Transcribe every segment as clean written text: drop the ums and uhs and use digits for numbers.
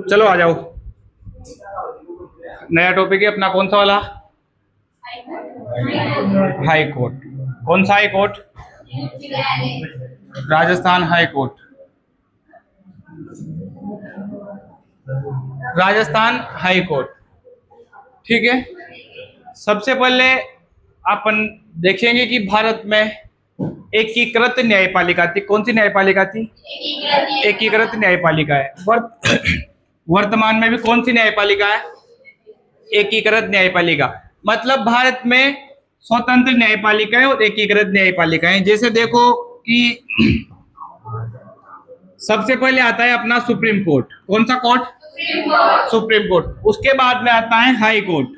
चलो आ जाओ, नया टॉपिक है अपना। कौन सा वाला? High court. कौन सा high court? Rajasthan high court. Rajasthan high court, ठीक है। सबसे पहले अपन देखेंगे कि भारत में एकीकृत न्यायपालिका थी। कौन सी न्यायपालिका थी? एकीकृत न्यायपालिका है। वर्तमान में भी कौन सी न्यायपालिका है? एकीकृत न्यायपालिका। मतलब भारत में स्वतंत्र न्यायपालिकाएं और एकीकृत न्यायपालिकाएं। जैसे देखो कि सबसे पहले आता है अपना सुप्रीम कोर्ट। कौन सा कोर्ट? Supreme court. उसके बाद में आता है हाई कोर्ट।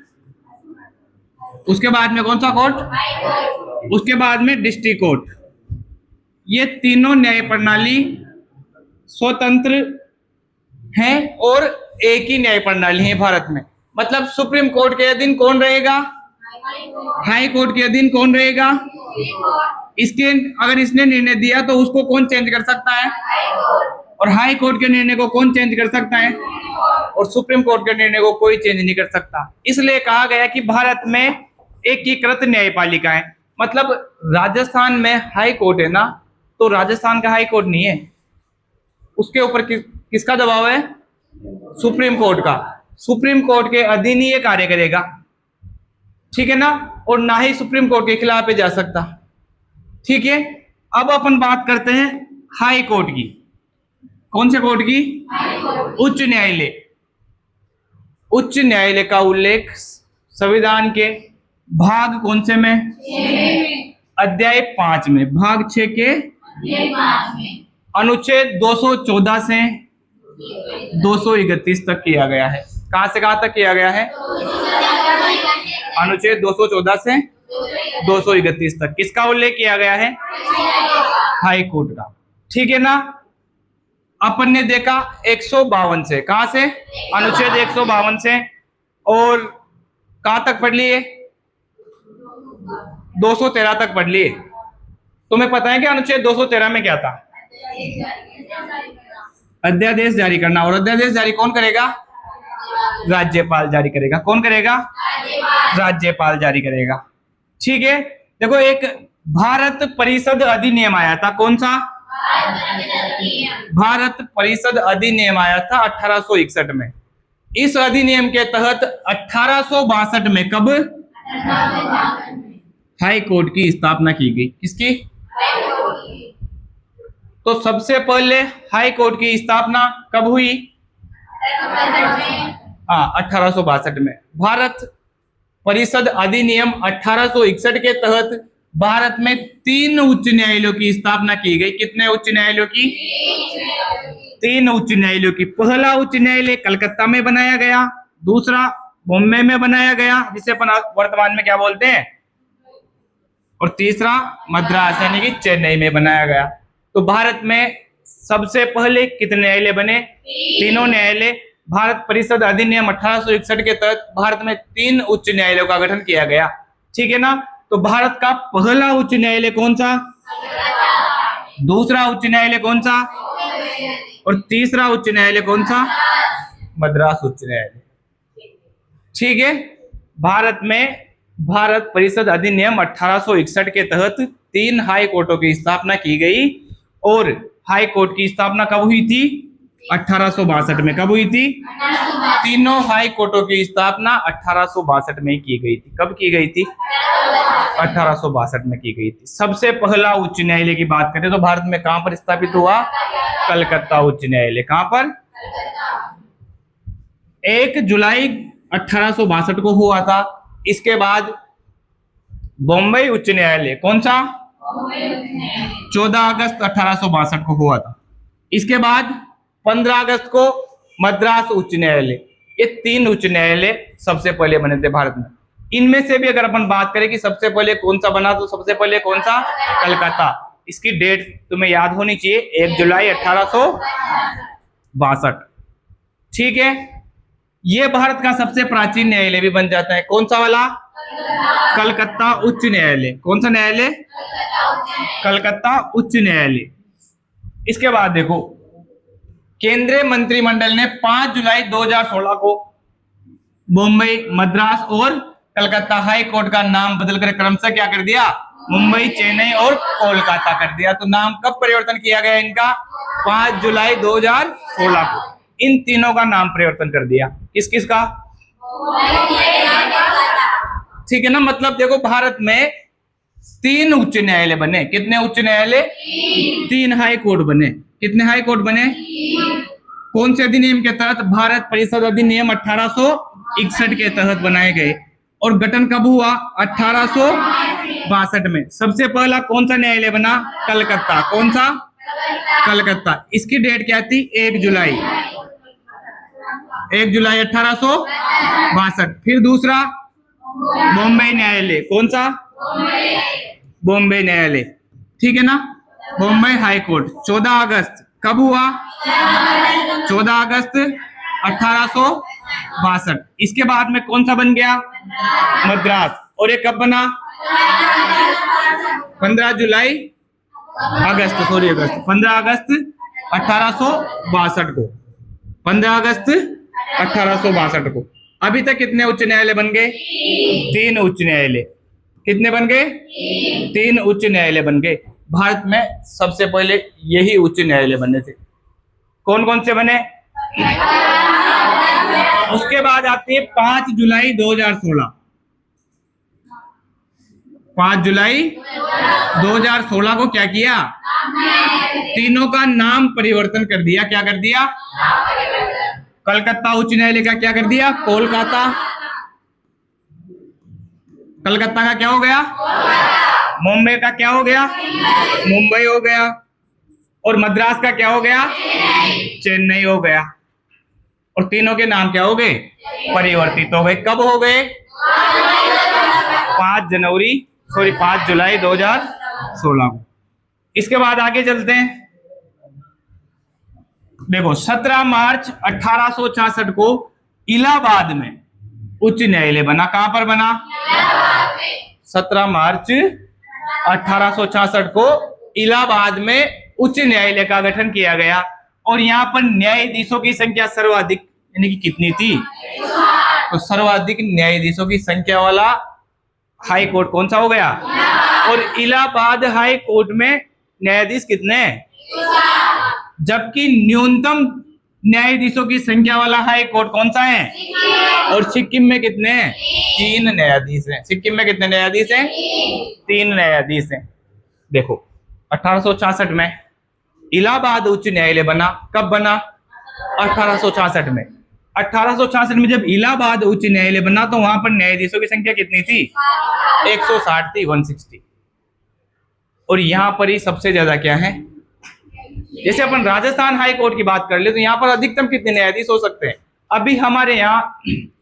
उसके बाद में कौन सा कोर्ट? उसके बाद में डिस्ट्रिक्ट कोर्ट। ये तीनों न्याय प्रणाली स्वतंत्र हैं और एक ही न्याय प्रणाली है भारत में। मतलब सुप्रीम कोर्ट के अधीन कौन रहेगा? हाई कोर्ट के अधीन कौन रहेगा? इसके अगर इसने निर्णय दिया तो उसको कौन चेंज कर सकता है? और हाई कोर्ट के निर्णय को कौन चेंज कर सकता है? और सुप्रीम कोर्ट के निर्णय को कोई चेंज नहीं कर सकता। इसलिए कहा गया कि भारत में एकीकृत न्यायपालिका है। मतलब राजस्थान में हाई कोर्ट है ना, तो राजस्थान का हाई कोर्ट नहीं है, उसके ऊपर किसका दबाव है? सुप्रीम कोर्ट का। सुप्रीम कोर्ट के अधीन ही ये कार्य करेगा, ठीक है ना। और ना ही सुप्रीम कोर्ट के खिलाफ जा सकता, ठीक है। अब अपन बात करते हैं हाई कोर्ट की। कौन से कोर्ट की? उच्च न्यायालय। उच्च न्यायालय का उल्लेख संविधान के भाग कौन से में? अध्याय 5 में, भाग 6 के अनुच्छेद 214 से 231 तक किया गया है। कहां से कहां तक किया गया है? अनुच्छेद 214 से 231 तक। किसका उल्लेख किया गया है? हाई कोर्ट का, ठीक है ना। अपन ने देखा 152 से, कहां से? अनुच्छेद 152 से। और कहां तक पढ़ लिए? 213 तक पढ़ लिए। तुम्हें पता है कि अनुच्छेद 213 में क्या था? अध्यादेश जारी करना। और अध्यादेश जारी कौन करेगा? राज्यपाल जारी करेगा। कौन करेगा? राज्यपाल जारी करेगा, ठीक है। देखो एक भारत परिषद अधिनियम आया था। कौन सा? भारत परिषद अधिनियम आया था 1861 में। इस अधिनियम के तहत 1862 में, कब? हाई कोर्ट की स्थापना की गई। किसकी? तो सबसे पहले हाई कोर्ट की स्थापना कब हुई? 1862 में। भारत परिषद अधिनियम 1861 के तहत भारत में 3 उच्च न्यायालयों की स्थापना की गई। कितने उच्च न्यायालयों की? 3 उच्च न्यायालयों की। पहला उच्च न्यायालय कलकत्ता में बनाया गया, दूसरा बॉम्बे में बनाया गया, जिसे अपन वर्तमान में क्या बोलते हैं, और तीसरा मद्रास यानी कि चेन्नई में बनाया गया। तो भारत में सबसे पहले कितने न्यायालय बने? तीनों न्यायालय। भारत परिषद अधिनियम 1861 के तहत भारत में 3 उच्च न्यायालयों का गठन किया गया, ठीक है ना। तो भारत का पहला उच्च न्यायालय कौन सा? दूसरा उच्च न्यायालय कौन सा? और तीसरा उच्च न्यायालय कौन सा? मद्रास उच्च न्यायालय, ठीक है। भारत में भारत परिषद अधिनियम 1861 के तहत 3 हाई कोर्टों की स्थापना की गई। और हाई कोर्ट की स्थापना कब हुई थी? 1862 में। कब हुई थी? तीनों हाई कोर्टों की स्थापना 1862 में की गई थी। कब की गई थी? 1862 में की गई थी। सबसे पहला उच्च न्यायालय की बात करें तो भारत में कहां पर स्थापित हुआ? कलकत्ता उच्च न्यायालय। कहां पर? 1 जुलाई 1862 को हुआ था। इसके बाद बॉम्बे उच्च न्यायालय। कौन सा? 14 अगस्त 1862 को हुआ था। इसके बाद 15 अगस्त को मद्रास उच्च न्यायालय। ये 3 उच्च न्यायालय सबसे पहले बने थे भारत में। इनमें से भी अगर अपन बात करें कि सबसे पहले कौन सा बना, तो सबसे पहले कौन सा? कलकत्ता। इसकी डेट तुम्हें याद होनी चाहिए, 1 जुलाई 1800 62। ठीक है, ये भारत का सबसे प्राचीन न्यायालय भी बन जाता है। कौन सा वाला? कलकत्ता उच्च न्यायालय। कौन सा न्यायालय? कलकत्ता उच्च न्यायालय। इसके बाद देखो, केंद्रीय मंत्रिमंडल ने 5 जुलाई 2016 को मुंबई, मद्रास और कलकत्ता हाई कोर्ट का नाम बदलकर क्रमशः क्या कर दिया? मुंबई, चेन्नई और कोलकाता कर दिया। तो नाम कब परिवर्तन किया गया इनका? 5 जुलाई 2016 को इन तीनों का नाम परिवर्तन कर दिया। किस किस का? ठीक है ना। मतलब देखो, भारत में 3 उच्च न्यायालय बने। कितने उच्च न्यायालय? 3 हाई कोर्ट बने। कितने हाई कोर्ट बने? कौन से अधिनियम के तहत? भारत परिषद अधिनियम 1861 के तहत बनाए गए। और गठन कब हुआ? 1862 में। सबसे पहला कौन सा न्यायालय बना? कलकत्ता। कौन सा? कलकत्ता। इसकी डेट क्या थी? 1 जुलाई 1862। फिर दूसरा बॉम्बे न्यायालय। कौन सा? बॉम्बे न्यायालय। ठीक है ना। बॉम्बे हाई कोर्ट 14 अगस्त। कब हुआ? 14 अगस्त 1862। इसके बाद में कौन सा बन गया? मद्रास। और ये कब बना? 15 जुलाई अगस्त 15 अगस्त 1862 को। 15 अगस्त 1862 को। अभी तक कितने उच्च न्यायालय बन गए? 3 उच्च न्यायालय। कितने बन गए? 3 उच्च न्यायालय बन गए। भारत में सबसे पहले यही उच्च न्यायालय बने थे। कौन कौन से बने? उसके बाद आती है 5 जुलाई 2016। 5 जुलाई 2016 को क्या किया? तीनों का नाम परिवर्तन कर दिया। क्या कर दिया? कलकत्ता उच्च न्यायालय का क्या कर दिया? कोलकाता। कलकत्ता का क्या हो गया? मुंबई का क्या हो गया? मुंबई हो गया। और मद्रास का क्या हो गया? चेन्नई हो गया। और तीनों के नाम क्या हो गए? परिवर्तित हो गए। कब हो गए? 5 जुलाई 2016 को। इसके बाद आगे चलते हैं। देखो, 17 मार्च 1866 को इलाहाबाद में उच्च न्यायालय बना। कहां पर बना? 17 मार्च 1866 को इलाहाबाद में उच्च न्यायालय का गठन किया गया। और यहाँ पर न्यायाधीशों की संख्या सर्वाधिक, यानी कि कितनी थी? तो सर्वाधिक न्यायाधीशों की संख्या वाला हाई कोर्ट कौन सा हो गया? और इलाहाबाद हाई कोर्ट में न्यायाधीश कितने? जबकि न्यूनतम न्यायाधीशों की संख्या वाला हाई कोर्ट कौन सा है? और सिक्किम में कितने हैं? 3 न्यायाधीश हैं। सिक्किम में कितने न्यायाधीश हैं? 3 न्यायाधीश हैं। देखो, 1866 में इलाहाबाद उच्च न्यायालय बना। कब बना? 1866 में। 1866 में जब इलाहाबाद उच्च न्यायालय बना तो वहां पर न्यायाधीशों की संख्या कितनी थी? 160 थी, 160। और यहां पर ही सबसे ज्यादा क्या है? जैसे अपन राजस्थान हाई कोर्ट की बात कर ले तो यहाँ पर अधिकतम कितने न्यायाधीश हो सकते हैं? अभी हमारे यहाँ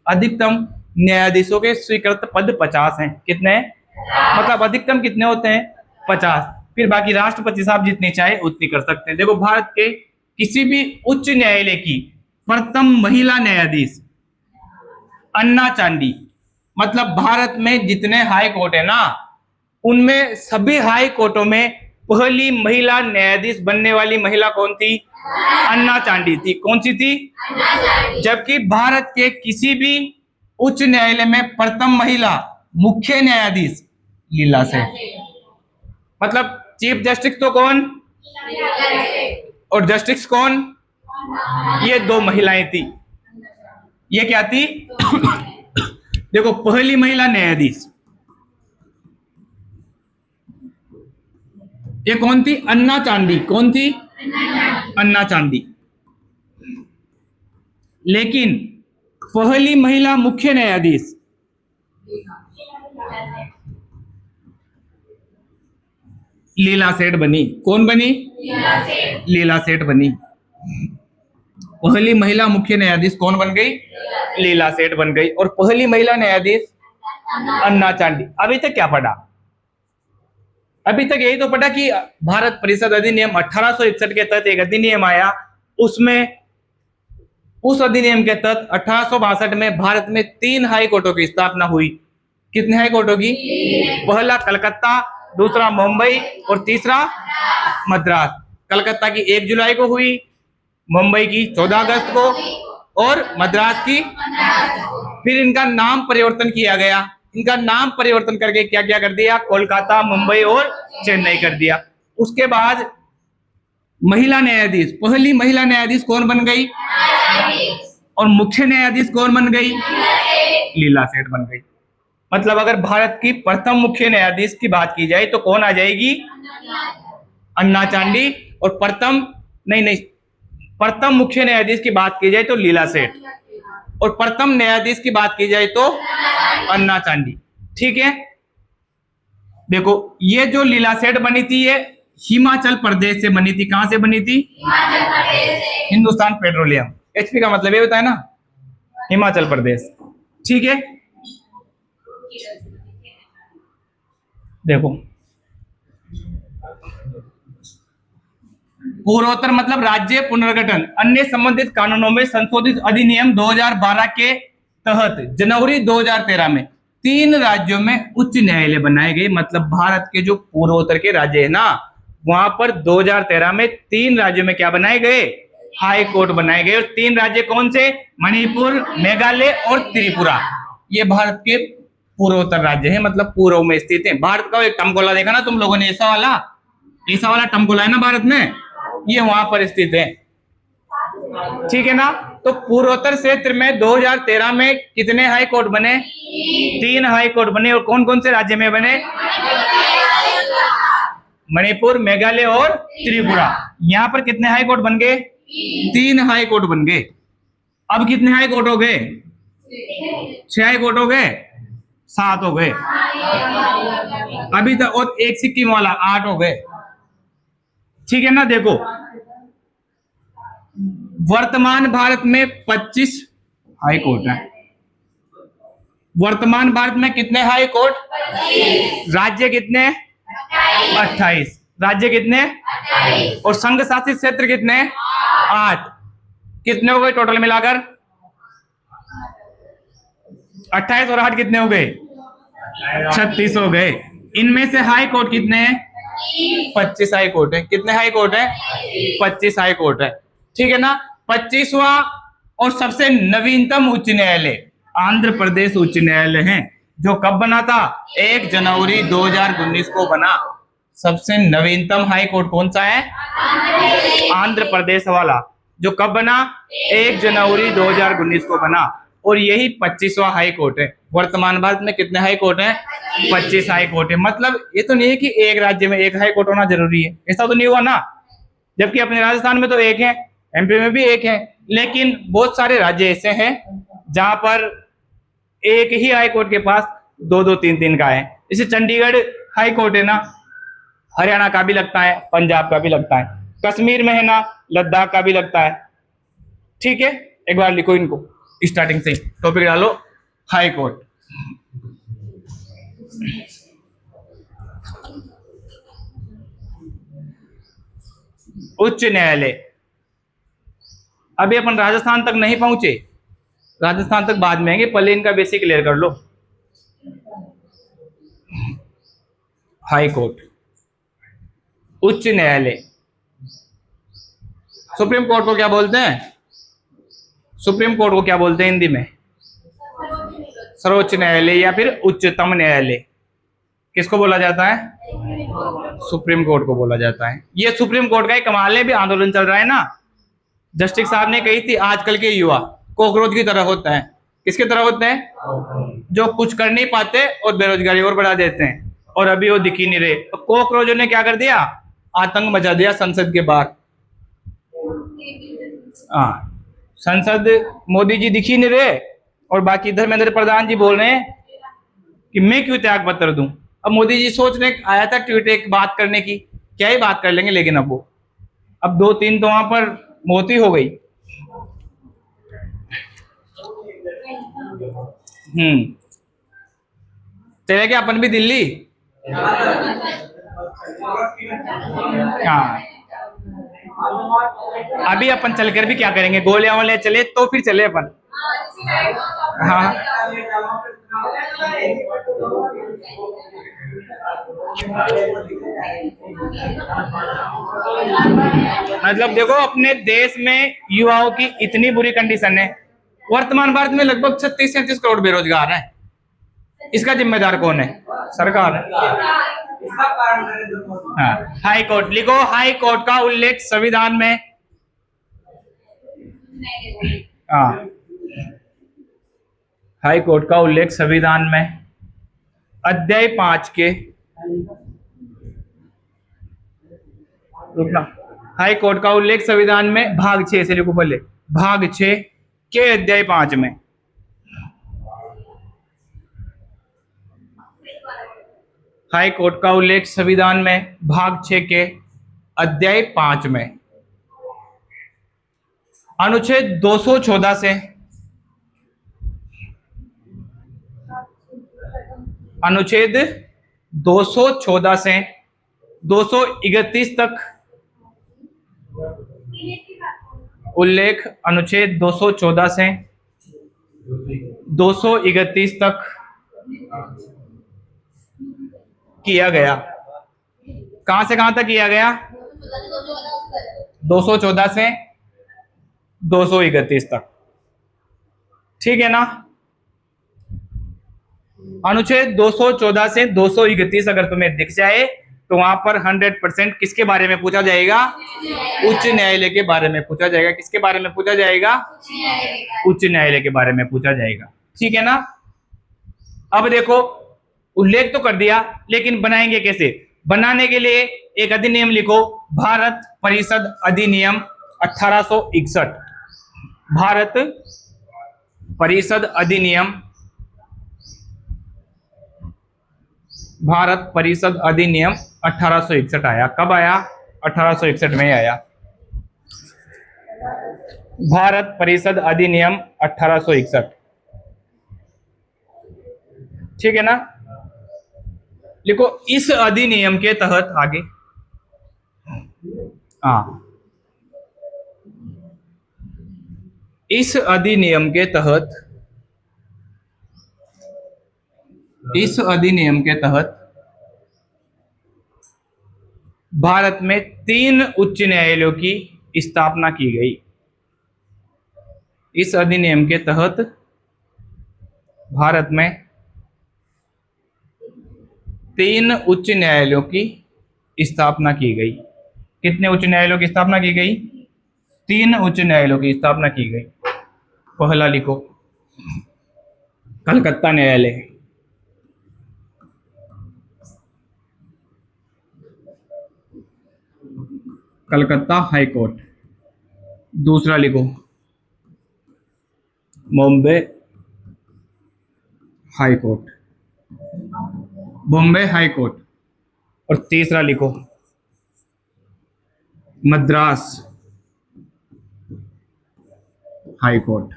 अधिकतम न्यायाधीशों के स्वीकृत पद 50 हैं। कितने? मतलब अधिकतम कितने होते हैं? 50। फिर बाकी राष्ट्रपति साहब जितनी चाहे उतनी कर सकते हैं। देखो, भारत के किसी भी उच्च न्यायालय की प्रथम महिला न्यायाधीश अन्ना चांडी। मतलब भारत में जितने हाई कोर्ट है ना, उनमें सभी हाई कोर्टों में पहली महिला न्यायाधीश बनने वाली महिला कौन थी? अन्ना चांडी थी। कौन सी थी? जबकि भारत के किसी भी उच्च न्यायालय में प्रथम महिला मुख्य न्यायाधीश लीला सेठ। मतलब चीफ जस्टिस तो कौन और जस्टिस कौन? ये 2 महिलाएं थी। ये क्या थी? देखो, पहली महिला न्यायाधीश ये कौन थी? अन्ना चांडी। कौन थी? अन्ना चांडी। लेकिन पहली महिला मुख्य न्यायाधीश लीला सेठ बनी। कौन बनी? लीला सेठ बनी। पहली महिला मुख्य न्यायाधीश कौन बन गई? लीला सेठ बन गई। और पहली महिला न्यायाधीश अन्ना चांडी। अभी तक क्या पढ़ा? अभी तक यही तो पढ़ा कि भारत परिषद अधिनियम 1861 के तहत एक अधिनियम आया, उसमें उस अधिनियम के तहत 1862 में भारत में 3 हाई कोर्टों की स्थापना हुई। कितने हाई कोर्टों की? पहला कलकत्ता, दूसरा मुंबई और तीसरा मद्रास। कलकत्ता की 1 जुलाई को हुई, मुंबई की 14 अगस्त को और मद्रास की। फिर इनका नाम परिवर्तन किया गया। इनका नाम परिवर्तन करके क्या क्या कर दिया? कोलकाता, मुंबई और चेन्नई कर दिया। उसके बाद महिला न्यायाधीश, पहली महिला न्यायाधीश कौन बन गई? और मुख्य न्यायाधीश कौन बन गई? लीला सेठ बन गई। मतलब अगर भारत की प्रथम मुख्य न्यायाधीश की बात की जाए तो कौन आ जाएगी? अन्ना चांडी। और प्रथम मुख्य न्यायाधीश की बात की जाए तो लीला सेठ, और प्रथम न्यायाधीश की बात की जाए तो अन्ना चांडी। ठीक है, देखो ये जो लीला सेठ बनी थी ये हिमाचल प्रदेश से बनी थी। कहां से बनी थी? हिंदुस्तान पेट्रोलियम, एचपी का मतलब ये होता है ना, हिमाचल प्रदेश। ठीक है, देखो पूर्वोत्तर मतलब राज्य पुनर्गठन अन्य संबंधित कानूनों में संशोधित अधिनियम 2012 के तहत जनवरी 2013 में 3 राज्यों में उच्च न्यायालय बनाए गए। मतलब भारत के जो पूर्वोत्तर के राज्य है ना, वहां पर 2013 में 3 राज्यों में क्या बनाए गए? हाई कोर्ट बनाए गए। और 3 राज्य कौन से? मणिपुर, मेघालय और त्रिपुरा। ये भारत के पूर्वोत्तर राज्य है, मतलब पूर्व में स्थित है। भारत का एक टमकोला देखा ना तुम लोगों ने, ऐसा वाला टमकोला है ना भारत में, ये वहां पर स्थित है। ठीक है ना। तो पूर्वोत्तर क्षेत्र में 2013 में कितने हाई कोर्ट बने? 3 हाई कोर्ट बने। और कौन कौन से राज्य में बने? मणिपुर, मेघालय और त्रिपुरा। यहां पर कितने हाई कोर्ट बन गए? 3 हाई कोर्ट बन गए। अब कितने हाई कोर्ट हो गए? 6 हाई कोर्ट हो गए, 7 हो गए अभी तक, और एक सिक्किम वाला 8 हो गए। ठीक है ना। देखो वर्तमान भारत में 25 हाई कोर्ट है। वर्तमान भारत में कितने हाई कोर्ट? राज्य कितने? 28। राज्य कितने? और संघ शासित क्षेत्र कितने? 8। कितने हो गए टोटल मिलाकर? 28 और 8 कितने हो गए? 36 हो गए। इनमें से हाई कोर्ट कितने हैं? 25 हाई कोर्ट है। कितने हाई कोर्ट है? 25 हाई कोर्ट है। ठीक है ना। 25वां और सबसे नवीनतम उच्च न्यायालय आंध्र प्रदेश उच्च न्यायालय है, जो कब बना था? 1 जनवरी 2019 को बना। सबसे नवीनतम हाई कोर्ट कौन सा है? आंध्र प्रदेश वाला, जो कब बना? 1 जनवरी 2019 को बना। और यही 25वां हाई कोर्ट है। वर्तमान भारत में कितने हाई कोर्ट हैं? 25 हाई कोर्ट है। मतलब ये तो नहीं है कि एक राज्य में एक हाई कोर्ट होना जरूरी है, ऐसा तो नहीं हुआ ना। जबकि अपने राजस्थान में तो एक है, एमपी में भी एक है, लेकिन बहुत सारे राज्य ऐसे हैं जहां पर एक ही हाई कोर्ट के पास 2-2, 3-3 का है। जैसे चंडीगढ़ हाई कोर्ट है ना, हरियाणा का भी लगता है, पंजाब का भी लगता है, कश्मीर में है ना, लद्दाख का भी लगता है। ठीक है, एक बार लिखो इनको, स्टार्टिंग से टॉपिक डालो, हाई कोर्ट। उच्च न्यायालय। अभी अपन राजस्थान तक नहीं पहुंचे, राजस्थान तक बाद में आएंगे, पहले इनका बेसिक क्लियर कर लो। हाई कोर्ट, उच्च न्यायालय। सुप्रीम कोर्ट को क्या बोलते हैं? सुप्रीम कोर्ट को क्या बोलते हैं हिंदी में? सर्वोच्च न्यायालय या फिर उच्चतम न्यायालय। किसको बोला जाता है? सुप्रीम कोर्ट को बोला जाता है। ये सुप्रीम कोर्ट का एक कमाल है, भी आंदोलन चल रहा है ना। जस्टिस साहब ने कही थी आजकल के युवा कॉकरोच की तरह होता है। किसकी तरह होते हैं? जो कुछ कर नहीं पाते और बेरोजगारी और बढ़ा देते हैं, और अभी वो दिख ही नहीं रहे। तो कॉकरोचों ने क्या कर दिया? आतंक मचा दिया संसद के बाहर। हाँ, संसद मोदी जी दिख ही नहीं रहे, और बाकी धर्मेंद्र प्रधान जी बोल रहे हैं कि मैं क्यों त्याग पत्र दूं। अब मोदी जी सोच रहे, आया था ट्वीट एक बात करने की, क्या ही बात कर लेंगे, लेकिन अब वो अब 2-3 तो वहां पर मौत ही हो गई। चले क्या अपन भी दिल्ली? हाँ, अभी अपन चलकर भी क्या करेंगे, गोले वोले चले तो फिर चले अपन। हाँ मतलब देखो अपने देश में युवाओं की इतनी बुरी कंडीशन है, वर्तमान भारत में लगभग 36-37 करोड़ बेरोजगार हैं। इसका जिम्मेदार कौन है? सरकार है। हाँ, हाई कोर्ट लिखो, हाई कोर्ट का उल्लेख संविधान में, हाँ हाई कोर्ट का उल्लेख संविधान में अध्याय 5 के, रुकना, हाई कोर्ट का उल्लेख संविधान में भाग 6 से लिखो पहले, भाग 6 के अध्याय 5 में। हाई कोर्ट का उल्लेख संविधान में भाग 6 के अध्याय 5 में अनुच्छेद 214 से, अनुच्छेद 214 से 231 तक उल्लेख, अनुच्छेद 214 से 231 तक किया गया। कहां से कहां तक किया गया? 214 से 231 तक, ठीक है ना। अनुच्छेद 214 से 231 अगर तुम्हें दिख जाए तो वहां पर 100% किसके बारे में पूछा जाएगा? उच्च न्यायालय के बारे में पूछा जाएगा। किसके बारे में पूछा जाएगा? उच्च न्यायालय के बारे में पूछा जाएगा, ठीक है ना। अब देखो उल्लेख तो कर दिया, लेकिन बनाएंगे कैसे? बनाने के लिए एक अधिनियम लिखो, भारत परिषद अधिनियम 1861। भारत परिषद अधिनियम, भारत परिषद अधिनियम 1861 आया। कब आया? 1861 में आया। भारत परिषद अधिनियम 1861, ठीक है ना। लिखो इस अधिनियम के तहत, आगे इस अधिनियम के तहत, इस अधिनियम के तहत भारत में 3 उच्च न्यायालयों की स्थापना की गई। इस अधिनियम के तहत भारत में 3 उच्च न्यायालयों की स्थापना की गई। कितने उच्च न्यायालयों की स्थापना की गई? 3 उच्च न्यायालयों की स्थापना की गई। पहला लिखो कलकत्ता न्यायालय, कलकत्ता हाई कोर्ट। दूसरा लिखो Bombay high court, Bombay high court. और तीसरा लिखो Madras high court.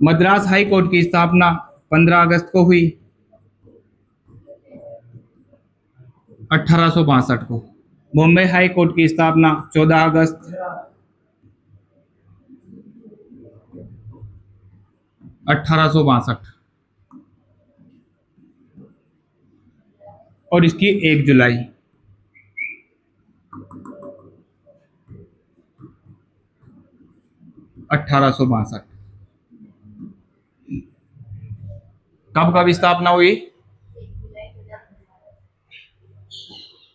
Madras high court की स्थापना 15 अगस्त को हुई 1862 को। बॉम्बे हाई कोर्ट की स्थापना 14 अगस्त 1862 और इसकी 1 जुलाई। कब कब स्थापना हुई?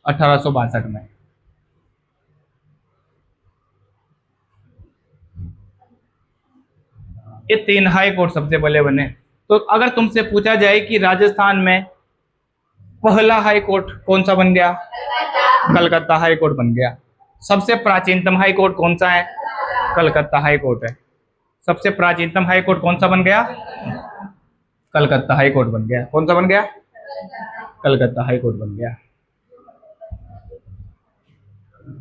1862 में। ये 3 हाई कोर्ट सबसे पहले बने। तो अगर तुमसे पूछा जाए कि राजस्थान में पहला हाई कोर्ट कौन सा बन गया? कलकत्ता हाई कोर्ट बन गया। सबसे प्राचीनतम हाई कोर्ट कौन सा है? कलकत्ता हाई कोर्ट है। सबसे प्राचीनतम हाई कोर्ट कौन सा बन गया? कलकत्ता हाई कोर्ट बन गया। कौन सा बन गया? कलकत्ता हाई कोर्ट बन गया।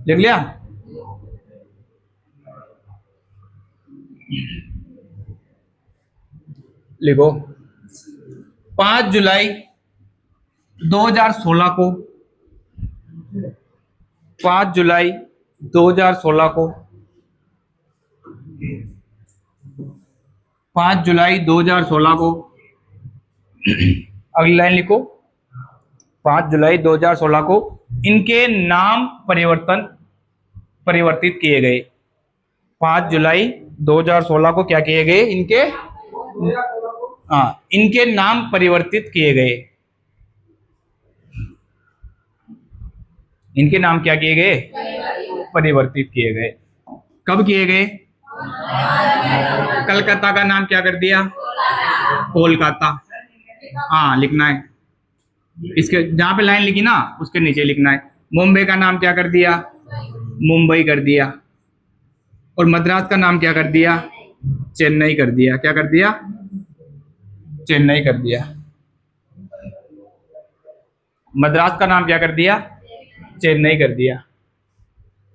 लिख लिया? लिखो 5 जुलाई 2016 को, 5 जुलाई 2016 को, 5 जुलाई 2016 को, अगली लाइन लिखो, 5 जुलाई 2016 को इनके नाम परिवर्तित किए गए। 5 जुलाई 2016 को क्या किए गए? इनके नाम परिवर्तित किए गए। इनके नाम क्या किए गए? परिवर्तित किए गए। कब किए गए? कलकत्ता का नाम क्या कर दिया? कोलकाता। हाँ लिखना है, इसके जहां पे लाइन लिखी ना उसके नीचे लिखना है। मुंबई का नाम क्या कर दिया? मुंबई कर दिया। और मद्रास का नाम क्या कर दिया? चेन्नई कर दिया। क्या कर दिया? चेन्नई कर दिया। मद्रास का नाम क्या कर दिया? चेन्नई कर दिया।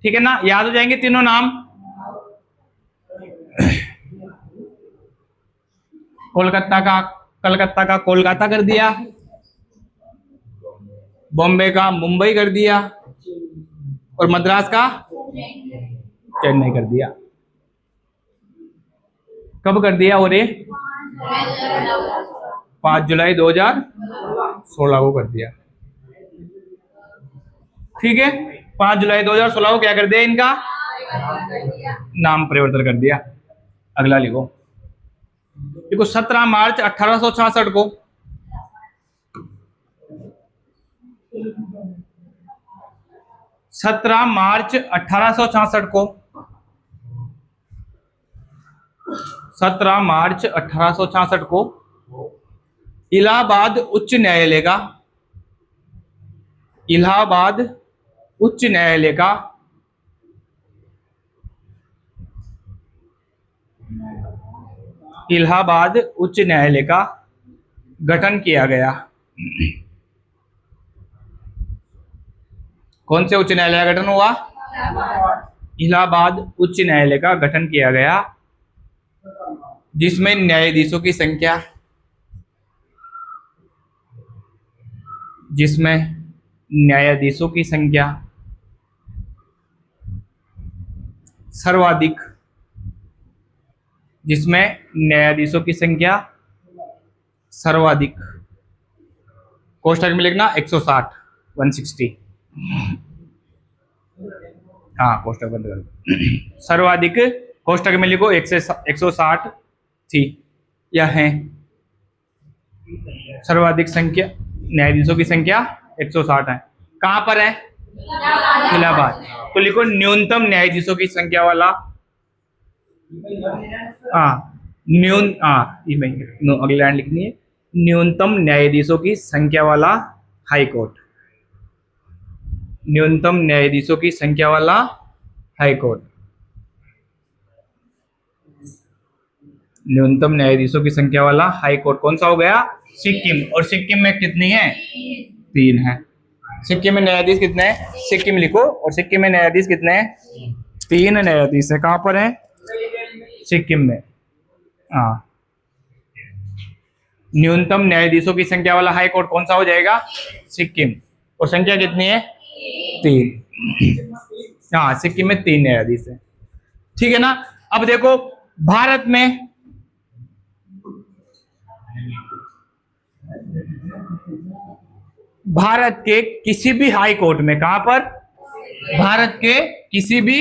ठीक है ना, याद हो जाएंगे तीनों नाम। कलकत्ता का कोलकाता कर दिया, बॉम्बे का मुंबई कर दिया, और मद्रास का चेन्नई कर दिया। कब कर दिया? और 5 जुलाई 2016 को कर दिया। ठीक है, 5 जुलाई 2016 को क्या कर दिया? इनका नाम परिवर्तन कर दिया। अगला लिखो, देखो 17 मार्च 1866 को 17 मार्च 1866 को 17 मार्च 1866 को इलाहाबाद उच्च न्यायालय का इलाहाबाद उच्च न्यायालय का इलाहाबाद उच्च न्यायालय का गठन किया गया। कौन से उच्च न्यायालय का गठन हुआ? इलाहाबाद उच्च न्यायालय का गठन किया गया, जिसमें न्यायाधीशों की संख्या सर्वाधिक कोष्टक में लिखना 160 160। हाँ कोष्टक बंद कर। सर्वाधिक कोष्टक में लिखो 160 थी या है। सर्वाधिक संख्या न्यायाधीशों की संख्या 160 है। कहां पर है? इलाहाबाद। तो लिखो न्यूनतम न्यायाधीशों की संख्या वाला अगली लाइन लिखनी है, न्यूनतम न्यायाधीशों की संख्या वाला हाई कोर्ट। न्यूनतम न्यायाधीशों की संख्या वाला हाई कोर्ट। न्यूनतम न्यायाधीशों की संख्या वाला हाई कोर्ट कौन सा हो गया? सिक्किम। और सिक्किम में कितनी है? 3 है। सिक्किम में न्यायाधीश कितने हैं? सिक्किम लिखो। और सिक्किम में न्यायाधीश कितने हैं? 3 न्यायाधीश है। कहां पर है? सिक्किम में। हाँ, न्यूनतम न्यायाधीशों की संख्या वाला हाई कोर्ट कौन सा हो जाएगा? सिक्किम। और संख्या कितनी है? 3। हाँ, सिक्किम में 3 न्यायाधीश है। ठीक है ना। अब देखो भारत में भारत के किसी भी हाई कोर्ट में, कहां पर? भारत के किसी भी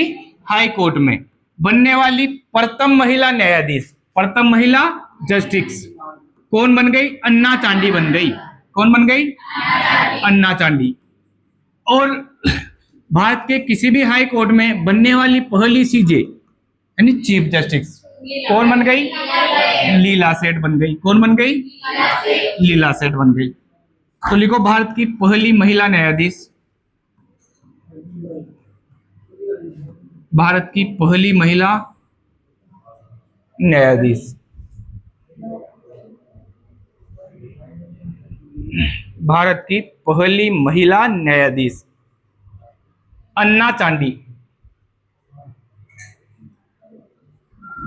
हाई कोर्ट में बनने वाली प्रथम महिला न्यायाधीश, प्रथम महिला जस्टिस कौन बन गई? अन्ना चांडी बन गई। कौन बन गई? अन्ना चांडी। और भारत के किसी भी हाई कोर्ट में बनने वाली पहली सीजे यानी चीफ जस्टिस कौन बन गई? लीला सेठ बन गई। कौन बन गई? लीला सेठ बन गई। तो लिखो भारत की पहली महिला न्यायाधीश, भारत की पहली महिला न्यायाधीश भारत की पहली महिला न्यायाधीश अन्ना चांडी।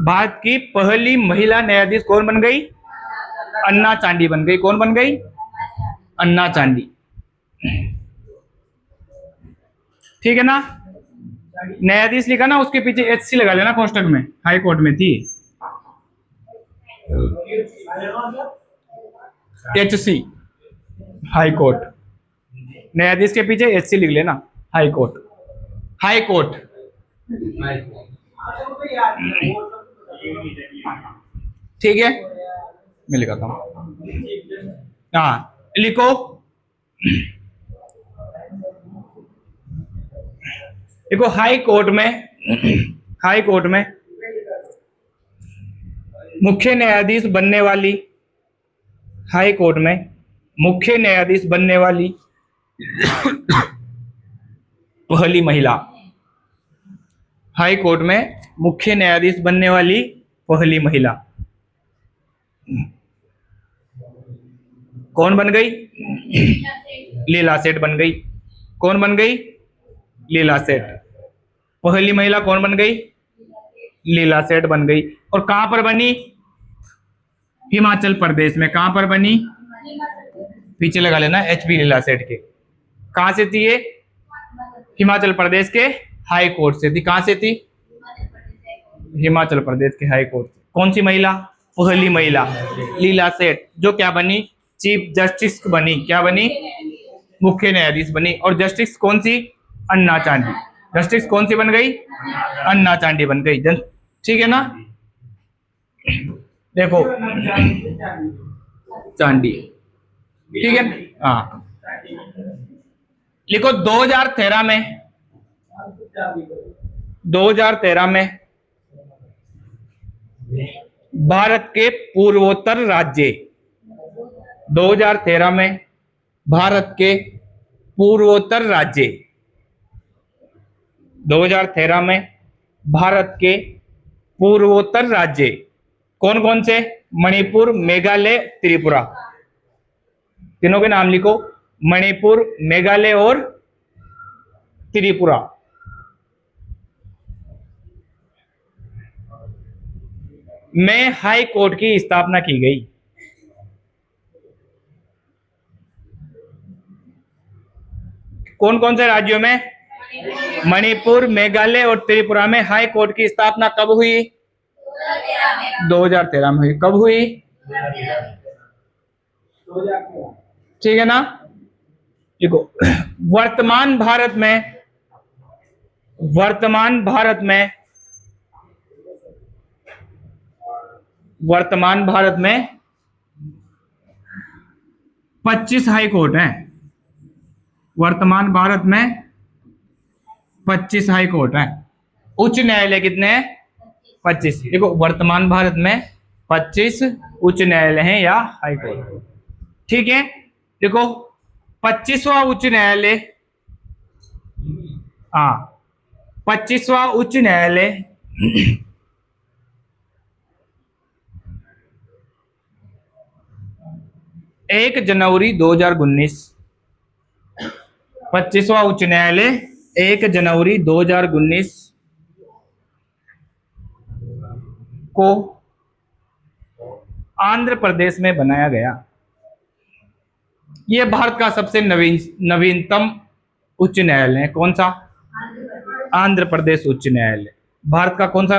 भारत की पहली महिला न्यायाधीश कौन बन गई? अन्ना चांडी बन गई। कौन बन गई? अन्ना चांडी। ठीक है ना। न्यायाधीश लिखा ना, उसके पीछे HC लगा लेना कोष्टक में, हाई कोर्ट में थी HC, हाई कोर्ट। न्यायाधीश के पीछे HC लिख लेना, हाई कोर्ट, हाई कोर्ट। ठीक है, मैं लिखाता हूं। हाँ लिखो, देखो हाई कोर्ट में, हाई कोर्ट में मुख्य न्यायाधीश बनने वाली, हाई कोर्ट में मुख्य न्यायाधीश बनने वाली पहली महिला, हाई कोर्ट में मुख्य न्यायाधीश बनने वाली पहली महिला कौन बन गई? लीला सेठ बन गई। कौन बन गई? लीला सेठ। पहली महिला कौन बन गई? लीला सेठ बन गई। और कहां पर बनी? हिमाचल प्रदेश में। कहां पर बनी? पीछे लगा लेना HP लीला सेठ के। कहां से थी ये? हिमाचल प्रदेश के हाई कोर्ट से थी। कहां से थी? हिमाचल प्रदेश के हाई कोर्ट से। कौन सी महिला? पहली महिला लीला सेठ, जो क्या बनी? चीफ जस्टिस बनी। क्या बनी? मुख्य न्यायाधीश बनी। और जस्टिस कौन सी? अन्ना चांडी। जस्टिस कौन सी बन गई? अन्ना चांडी बन गई। ठीक है ना? देखो चांडी, ठीक है। हाँ लिखो 2013 में, 2013 में भारत के पूर्वोत्तर राज्य, 2013 में भारत के पूर्वोत्तर राज्य, 2013 में भारत के पूर्वोत्तर राज्य कौन कौन से? मणिपुर, मेघालय, त्रिपुरा। तीनों के नाम लिखो, मणिपुर, मेघालय और त्रिपुरा। में हाई कोर्ट की स्थापना की गई। कौन कौन से राज्यों में? मणिपुर, मेघालय और त्रिपुरा में हाई कोर्ट की स्थापना कब हुई? 2013 में हुई। कब हुई? ठीक है ना? देखो वर्तमान भारत में, वर्तमान भारत में, वर्तमान भारत में 25 हाई कोर्ट हैं। वर्तमान भारत में 25 हाई कोर्ट हैं। उच्च न्यायालय कितने हैं? 25। देखो वर्तमान भारत में 25 उच्च न्यायालय हैं या हाई कोर्ट। ठीक है, देखो 25वां उच्च न्यायालय, हाँ 25वां उच्च न्यायालय 1 जनवरी 2019, 25वां उच्च न्यायालय 1 जनवरी 2019 को आंध्र प्रदेश में बनाया गया। यह भारत का सबसे नवीनतम उच्च न्यायालय है। कौन सा? आंध्र प्रदेश उच्च न्यायालय भारत का कौन सा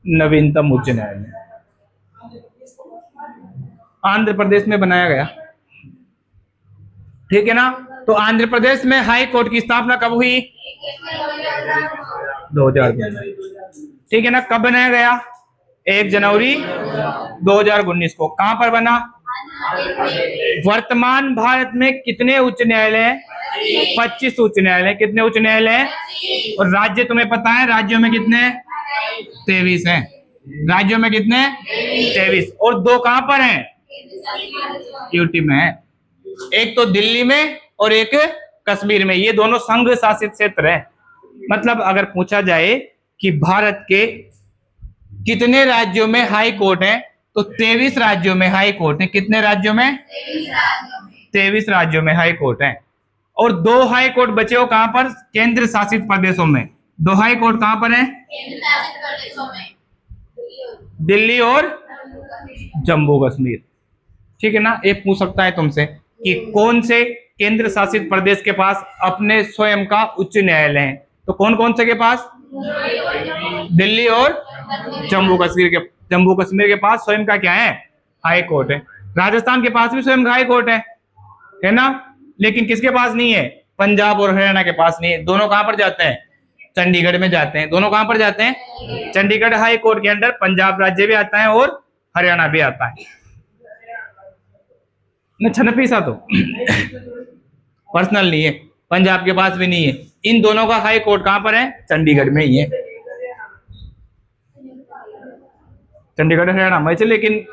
नवीनतम उच्च न्यायालय? आंध्र प्रदेश में बनाया गया। ठीक है ना? तो आंध्र प्रदेश में हाई कोर्ट की स्थापना कब हुई? 2019। ठीक है ना? कब बनाया गया? 1 जनवरी 2019 को। कहां पर बना? वर्तमान भारत में कितने उच्च न्यायालय हैं? 25 उच्च न्यायालय। कितने उच्च न्यायालय हैं? और राज्य तुम्हें पता है राज्यों में कितने? 23 हैं। राज्यों में कितने? 23। और 2 कहां पर हैं? यूटी में है। एक तो दिल्ली में और एक कश्मीर में। ये दोनों संघ शासित क्षेत्र है। मतलब अगर पूछा जाए कि भारत के कितने राज्यों में हाई कोर्ट है, तो 23 राज्यों में हाई कोर्ट है। कितने राज्यों में? 23 राज्यों में हाई कोर्ट है। और 2 हाई कोर्ट बचे हो कहां पर? केंद्र शासित प्रदेशों में। 2 हाई कोर्ट कहां पर है? दिल्ली और जम्मू कश्मीर। ठीक है ना? एक पूछ सकता है तुमसे कि कौन से केंद्र शासित प्रदेश के पास अपने स्वयं का उच्च न्यायालय है। तो कौन कौन से के पास? दिल्ली और जम्मू कश्मीर के पास स्वयं का क्या है? हाई कोर्ट है। राजस्थान के पास भी स्वयं का हाई कोर्ट है ना? लेकिन किसके पास नहीं है? पंजाब और हरियाणा के पास नहीं है। दोनों कहां पर जाते हैं? चंडीगढ़ में जाते हैं। दोनों कहां पर जाते हैं? चंडीगढ़ हाई कोर्ट के अंदर पंजाब राज्य भी आता है और हरियाणा भी आता है। छनपीसा तो पर्सनल नहीं है, पंजाब के पास भी नहीं है। इन दोनों का हाई कोर्ट कहां पर है? चंडीगढ़ में ही है। चंडीगढ़ हरियाणा में चले, लेकिन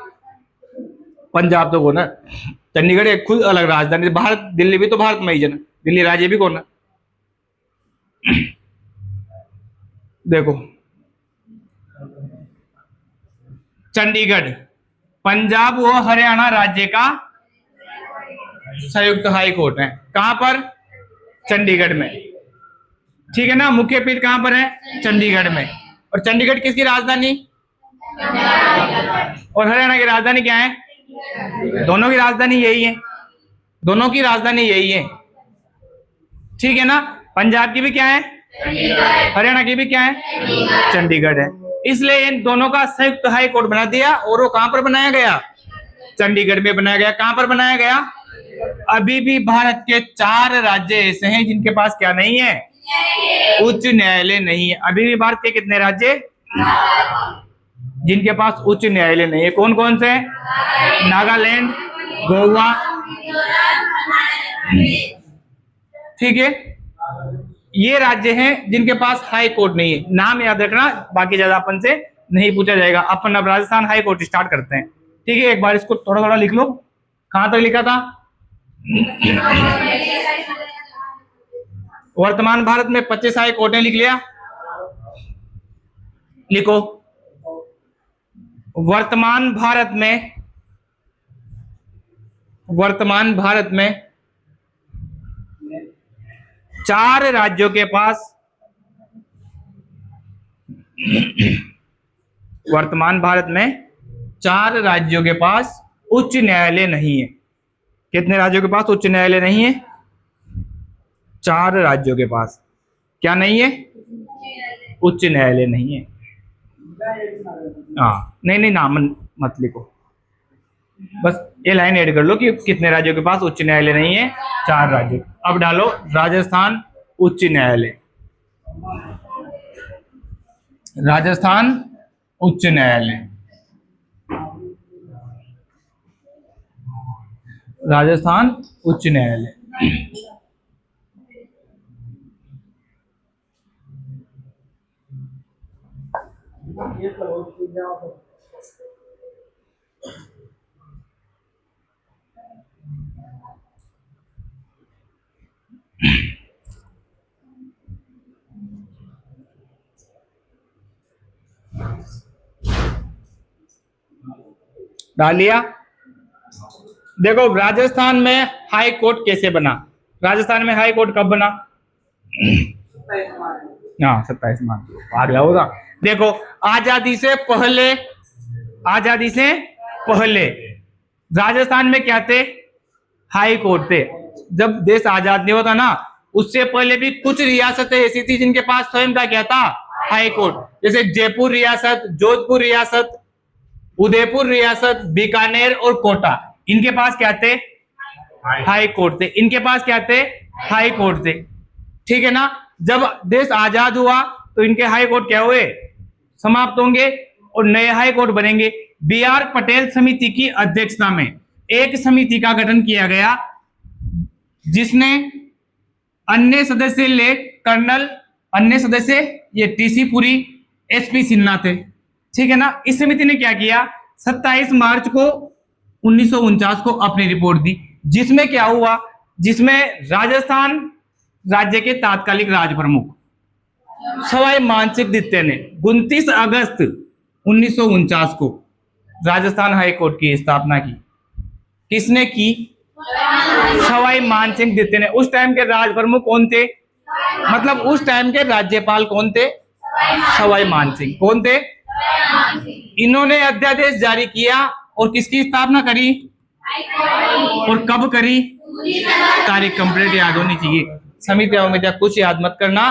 पंजाब तो कौन है? चंडीगढ़ एक खुद अलग राजधानी। भारत, दिल्ली भी तो भारत में ही है ना, दिल्ली राज्य भी कौन है? देखो, चंडीगढ़ पंजाब व हरियाणा राज्य का संयुक्त हाई कोर्ट है। कहां पर? चंडीगढ़ में। ठीक है ना? मुख्य पीठ कहां पर है? चंडीगढ़ में। और चंडीगढ़ किसकी राजधानी? और हरियाणा की राजधानी क्या है? दोनों की राजधानी यही है। दोनों की राजधानी यही है। ठीक है ना? पंजाब की भी क्या है? हरियाणा की भी क्या है? चंडीगढ़ है। इसलिए इन दोनों का संयुक्त हाई कोर्ट बना दिया। और वो कहां पर बनाया गया? चंडीगढ़ में बनाया गया। कहां पर बनाया गया? अभी भी भारत के 4 राज्य ऐसे हैं जिनके पास क्या नहीं है? उच्च न्यायालय नहीं है। अभी भी भारत के कितने राज्य जिनके पास उच्च न्यायालय नहीं है? कौन कौन से? नागालैंड, गोवा। ठीक है, ये राज्य हैं जिनके पास हाई कोर्ट नहीं है। नाम याद रखना, बाकी ज्यादा अपन से नहीं पूछा जाएगा। अपन अब राजस्थान हाई कोर्ट स्टार्ट करते हैं। ठीक है, एक बार इसको थोड़ा थोड़ा लिख लो। कहां तक लिखा था? वर्तमान भारत में 25 हाई कोर्टें लिख लिया। लिखो, वर्तमान भारत में 4 राज्यों के पास, वर्तमान भारत में 4 राज्यों के पास उच्च न्यायालय नहीं है। कितने राज्यों के पास उच्च न्यायालय नहीं है? 4 राज्यों के पास क्या नहीं है? उच्च न्यायालय नहीं है। हाँ, नहीं नाम मत लिखो, बस ये लाइन ऐड कर लो कि कितने राज्यों के पास उच्च न्यायालय नहीं है? 4 राज्यों। अब डालो राजस्थान उच्च न्यायालय। राजस्थान उच्च न्यायालय, राजस्थान उच्च न्यायालय। डाल लिया। देखो, राजस्थान में हाई कोर्ट कैसे बना? राजस्थान में हाई कोर्ट कब बना? हाँ, 27 मार्च को आ गया होगा। देखो, आजादी से पहले राजस्थान में क्या थे? हाई कोर्ट थे। जब देश आजाद नहीं होता ना, उससे पहले भी कुछ रियासतें ऐसी थी जिनके पास स्वयं का क्या था? High court. जैसे जयपुर रियासत, जोधपुर रियासत, उदयपुर रियासत, बीकानेर और कोटा, इनके पास क्या थे? हाई कोर्ट थे। इनके पास क्या थे? हाई कोर्ट थे। ठीक है ना? जब देश आजाद हुआ तो इनके हाई कोर्ट क्या हुए? समाप्त होंगे और नए हाई कोर्ट बनेंगे। BR पटेल समिति की अध्यक्षता में एक समिति का गठन किया गया, जिसने अन्य सदस्य ये TC पुरी, SP सिन्हा थे। ठीक है ना? इस समिति ने क्या किया? 27 मार्च को 1949 को अपनी रिपोर्ट दी, जिसमें क्या हुआ? जिसमें राजस्थान राज्य के तात्कालिक राज प्रमुख सवाई मानसिंह दित्ते ने 29 अगस्त 1949 को राजस्थान हाई कोर्ट की स्थापना की। किसने की? सवाई मानसिंह दित्ते ने। उस टाइम के राज प्रमुख कौन थे? मतलब उस टाइम के राज्यपाल कौन थे? सवाई मानसिंह। कौन थे? इन्होंने अध्यादेश जारी किया और किसकी स्थापना करी? और कब करी? तारीख कंप्लीट याद होनी चाहिए। समितियां उमितिया कुछ याद मत करना।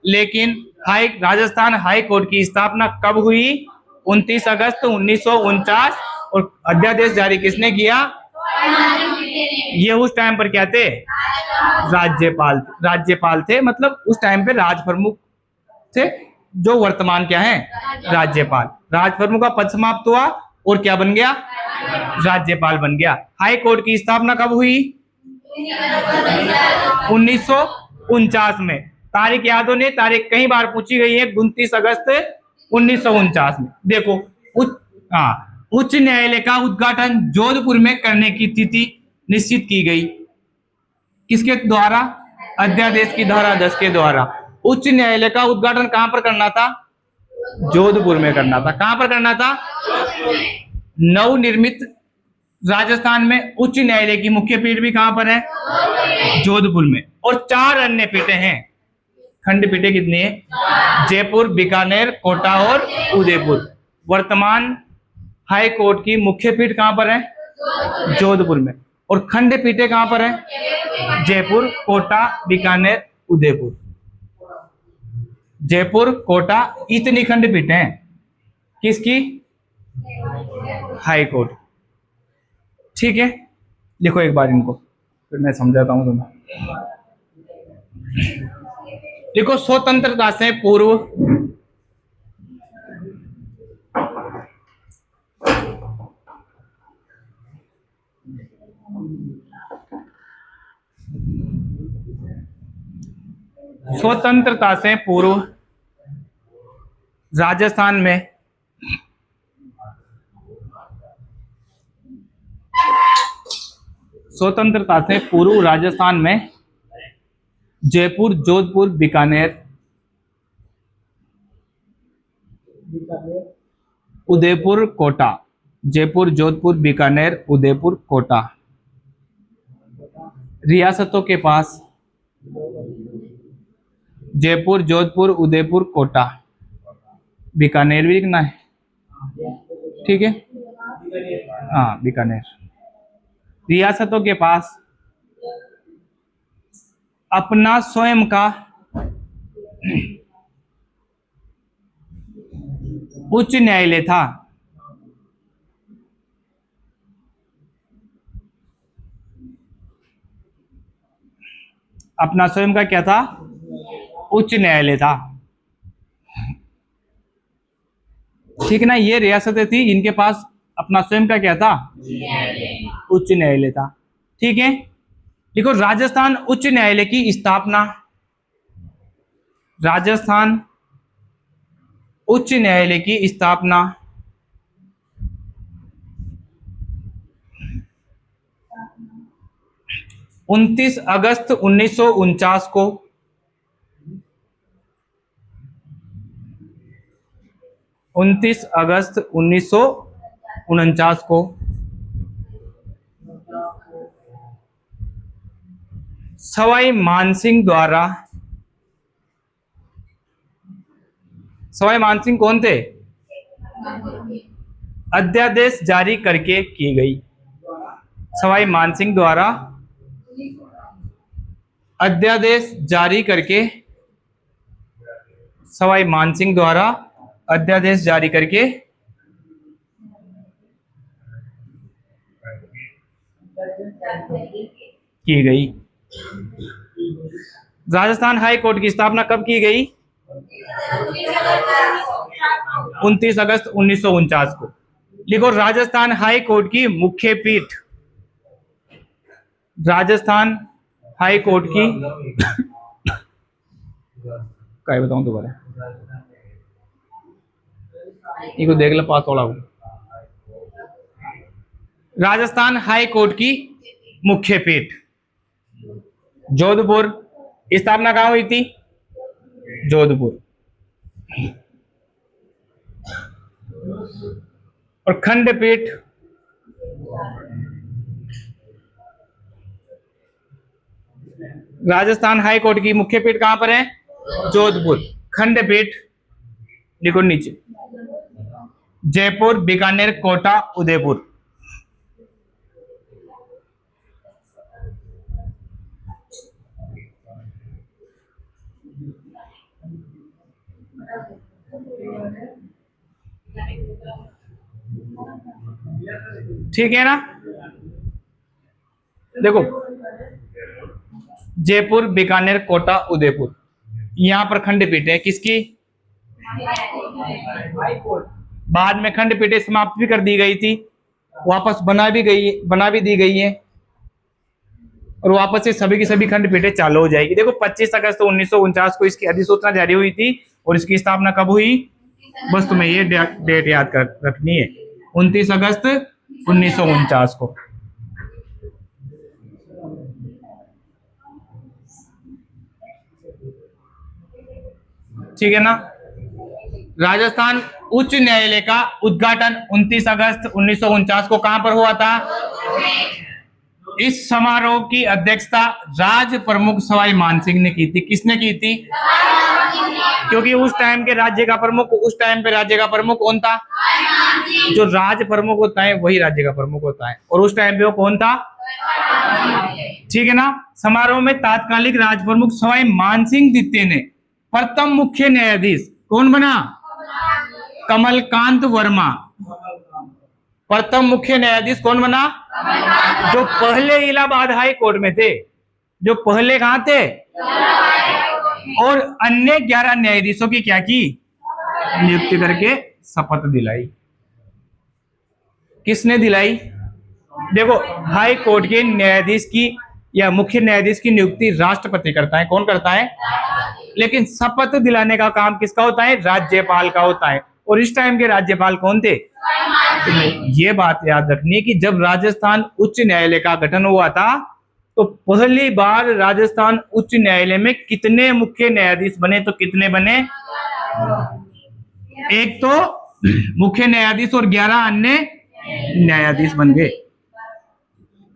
लेकिन राजस्थान हाई कोर्ट की स्थापना कब हुई? 29 अगस्त 1949। और अध्यादेश जारी किसने किया? ये उस टाइम पर क्या थे? राज्यपाल। राज्यपाल थे, मतलब उस टाइम पे राज प्रमुख थे, जो वर्तमान क्या है? राज्यपाल। राज प्रमुख का पद समाप्त हुआ और क्या बन गया? राज्यपाल बन गया। हाई कोर्ट की स्थापना कब हुई? 1949 में। तारीख याद होनी, तारीख कई बार पूछी गई है। 29 अगस्त 1949 में। देखो उच्च न्यायालय का उद्घाटन जोधपुर में करने की तिथि निश्चित की गई। किसके द्वारा? अध्यादेश की धारा 10 के द्वारा। उच्च न्यायालय का उद्घाटन कहां पर करना था? जोधपुर में करना था। कहां पर करना था? नवनिर्मित राजस्थान में उच्च न्यायालय की मुख्य पीठ भी कहां पर है? जोधपुर में। और 4 अन्य पीठें हैं। खंडपीठें कितनी है? जयपुर, बीकानेर, कोटा और उदयपुर। वर्तमान हाई कोर्ट की मुख्य पीठ कहां पर है? जोधपुर में। और खंडपीठें कहां पर है? जयपुर, कोटा, बीकानेर, उदयपुर। जयपुर, कोटा, इतनी खंडपीठें हैं। किसकी? High court. ठीक है, लिखो एक बार इनको, फिर मैं समझाता हूं तुम्हें। देखो, स्वतंत्रता से पूर्व स्वतंत्रता से पूर्व राजस्थान में स्वतंत्रता से पूर्व राजस्थान में जयपुर, जोधपुर, बीकानेर, उदयपुर, कोटा। जयपुर, जोधपुर, बीकानेर, उदयपुर, कोटा रियासतों के पास। जयपुर, जोधपुर, उदयपुर, कोटा, बीकानेर भी लिखना है। ठीक है, हाँ, बीकानेर रियासतों के पास अपना स्वयं का उच्च न्यायालय था। अपना स्वयं का क्या था? उच्च न्यायालय था। ठीक है ना? ये रियासतें थी, इनके पास अपना स्वयं का क्या था? उच्च न्यायालय था। ठीक है, देखो, राजस्थान उच्च न्यायालय की स्थापना, राजस्थान उच्च न्यायालय की स्थापना 29 अगस्त 1949 को 29 अगस्त 1949 को सवाई मानसिंह द्वारा। सवाई मानसिंह कौन थे? अध्यादेश जारी करके की गई। सवाई मानसिंह द्वारा अध्यादेश जारी करके, सवाई मानसिंह द्वारा अध्यादेश जारी करके की गई। राजस्थान हाई कोर्ट की स्थापना कब की गई? 29 अगस्त 1949 को। लिखो, राजस्थान हाई कोर्ट की मुख्य पीठ। राजस्थान हाई कोर्ट की क्या बताऊं दोबारा, इनको देख लो पास थोड़ा। राजस्थान हाई कोर्ट की मुख्य पीठ जोधपुर। स्थापना कहां हुई थी? जोधपुर। और खंडपीठ राजस्थान हाई कोर्ट की मुख्य पीठ कहां पर है? जोधपुर। खंडपीठ लिखो नीचे, जयपुर, बीकानेर, कोटा, उदयपुर। ठीक है ना। देखो, जयपुर, बीकानेर, कोटा, उदयपुर, यहां पर खंडपीठ है किसकी? बाद में खंडपीठें समाप्त भी कर दी गई थी, वापस बना भी दी गई है, और वापस से सभी की सभी खंडपीठें चालू हो जाएगी। देखो 25 अगस्त 1949 को इसकी अधिसूचना जारी हुई थी, और इसकी स्थापना कब हुई? बस तुम्हें ये डेट याद कर रखनी है, 29 अगस्त 1949 को। ठीक है ना। राजस्थान उच्च न्यायालय का उद्घाटन 29 अगस्त 1949 को कहां पर हुआ था? इस समारोह की अध्यक्षता राज प्रमुख सवाई मानसिंह ने की थी। किसने की थी? क्योंकि उस टाइम के राज्य का प्रमुख, उस टाइम पे राज्य का प्रमुख कौन था? जो राज प्रमुख होता है वही राज्य का प्रमुख होता है, और उस टाइम पे वो कौन था? ठीक है ना। समारोह में तात्कालिक राज प्रमुख सवाई मानसिंह द्वितीय ने प्रथम मुख्य न्यायाधीश कौन बना? कमलकांत वर्मा। प्रथम मुख्य न्यायाधीश कौन बना? जो पहले इलाहाबाद हाई कोर्ट में थे, जो पहले कहां थे? और अन्य 11 न्यायाधीशों की क्या की? नियुक्ति करके शपथ दिलाई। किसने दिलाई? देखो, हाई कोर्ट के न्यायाधीश की या मुख्य न्यायाधीश की नियुक्ति राष्ट्रपति करता है। कौन करता है? लेकिन शपथ दिलाने का काम किसका होता है? राज्यपाल का होता है। और इस टाइम के राज्यपाल कौन थे? ये बात याद रखनी है कि जब राजस्थान उच्च न्यायालय का गठन हुआ था, तो पहली बार राजस्थान उच्च न्यायालय में कितने मुख्य न्यायाधीश बने? तो कितने बने? एक तो मुख्य न्यायाधीश और 11 अन्य न्यायाधीश बन गए।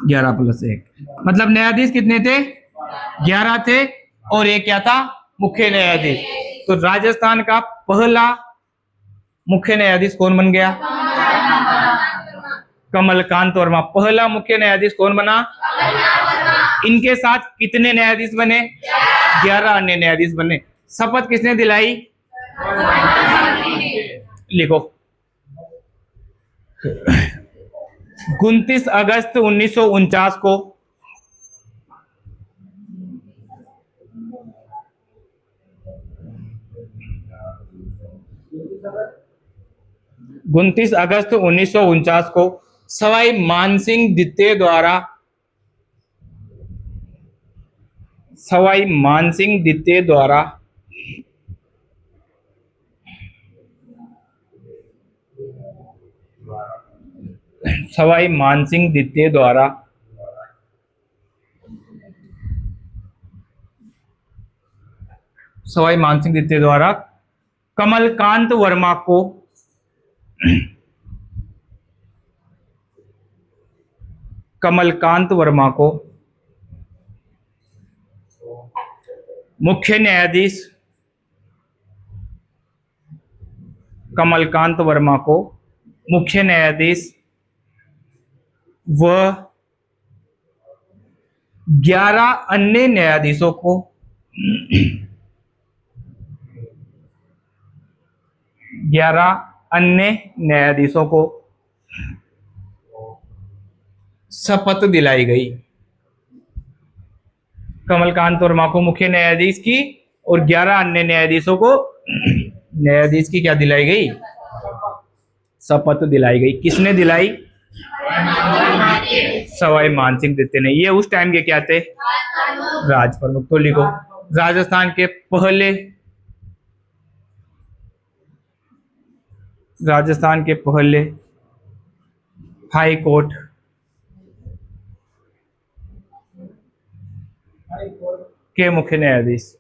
11 + 1 मतलब न्यायाधीश कितने थे? 11 थे, और एक क्या था? मुख्य न्यायाधीश। तो राजस्थान का पहला मुख्य न्यायाधीश कौन बन गया? कमलकांत वर्मा। पहला मुख्य न्यायाधीश कौन बना? इनके साथ कितने न्यायाधीश बने? 11 अन्य न्यायाधीश बने। शपथ किसने दिलाई? लिखो, 29 अगस्त 1949 को 29 अगस्त 1949 को सवाई मानसिंह द्वितीय द्वारा सवाई मानसिंह द्वितीय द्वारा सवाई मानसिंह द्वितीय द्वारा सवाई मानसिंह द्वितीय द्वारा कमलकांत वर्मा को मुख्य न्यायाधीश कमलकांत वर्मा को मुख्य न्यायाधीश व 11 अन्य न्यायाधीशों को 11 अन्य न्यायाधीशों को शपथ दिलाई गई। कमलकांत वर्मा को मुख्य न्यायाधीश की और 11 अन्य न्यायाधीशों को न्यायाधीश की क्या दिलाई गई? शपथ दिलाई गई। किसने दिलाई? सवाई मानसिंह द्वितीय ने। ये उस टाइम के क्या थे? राज प्रमुख। तो लिखो, राजस्थान के पहले हाई कोर्ट के मुख्य न्यायाधीश,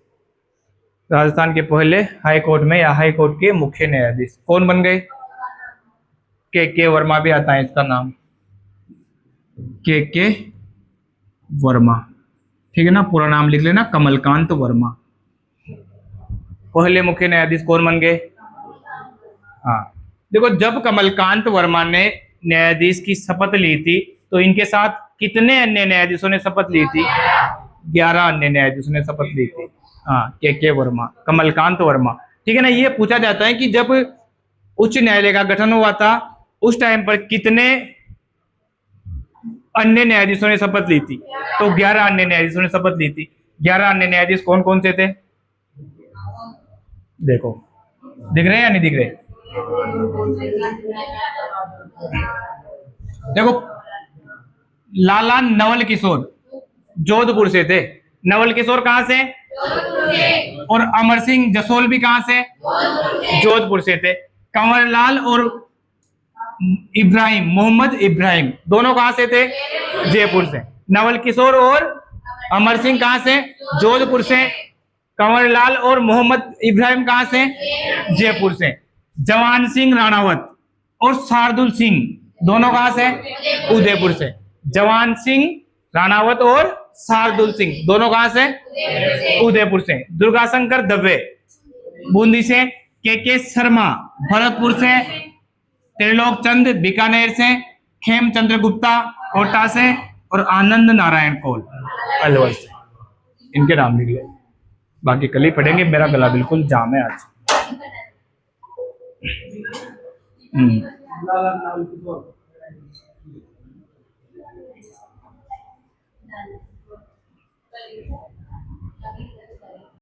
राजस्थान के पहले हाई कोर्ट में या हाई कोर्ट के मुख्य न्यायाधीश कौन बन गए? के वर्मा भी आता है इसका नाम, के वर्मा। ठीक है ना, पूरा नाम लिख लेना, कमलकांत वर्मा। पहले मुख्य न्यायाधीश कौन बन गए? हाँ, देखो, जब कमलकांत वर्मा ने न्यायाधीश की शपथ ली थी, तो इनके साथ कितने अन्य न्यायाधीशों ने शपथ ली थी? 11 अन्य न्यायाधीशों ने शपथ ली थी। हाँ, के वर्मा, कमलकांत वर्मा। ठीक है ना। ये पूछा जाता है कि जब उच्च न्यायालय का गठन हुआ था, उस टाइम पर कितने अन्य न्यायाधीशों ने शपथ ली थी? तो 11 अन्य न्यायाधीशों ने शपथ ली थी। 11 अन्य न्यायाधीश कौन कौन से थे? देखो, दिख रहे हैं या नहीं दिख रहे? देखो, लाला नवल किशोर जोधपुर से थे। नवल किशोर कहां से? और अमर सिंह जसोल भी कहां से? जोधपुर से थे। कंवरलाल और इब्राहिम, मोहम्मद इब्राहिम, दोनों कहां से थे? जयपुर से। नवल किशोर और अमर सिंह कहां से? जोधपुर से। कंवरलाल और मोहम्मद इब्राहिम कहां से? जयपुर से। जवान सिंह राणावत और शार्दुल सिंह दोनों कहां से? उदयपुर से। जवान सिंह राणावत और शार्दुल सिंह दोनों कहां से? उदयपुर से। दुर्गाशंकर दवे बूंदी से। के शर्मा भरतपुर से। त्रिलोक चंद बीकानेर से। खेमचंद्र गुप्ता कोटा से। और आनंद नारायण कौल अलवर से। इनके नाम लिख ले, बाकी कल ही पढ़ेंगे, मेरा गला बिल्कुल जाम है आज।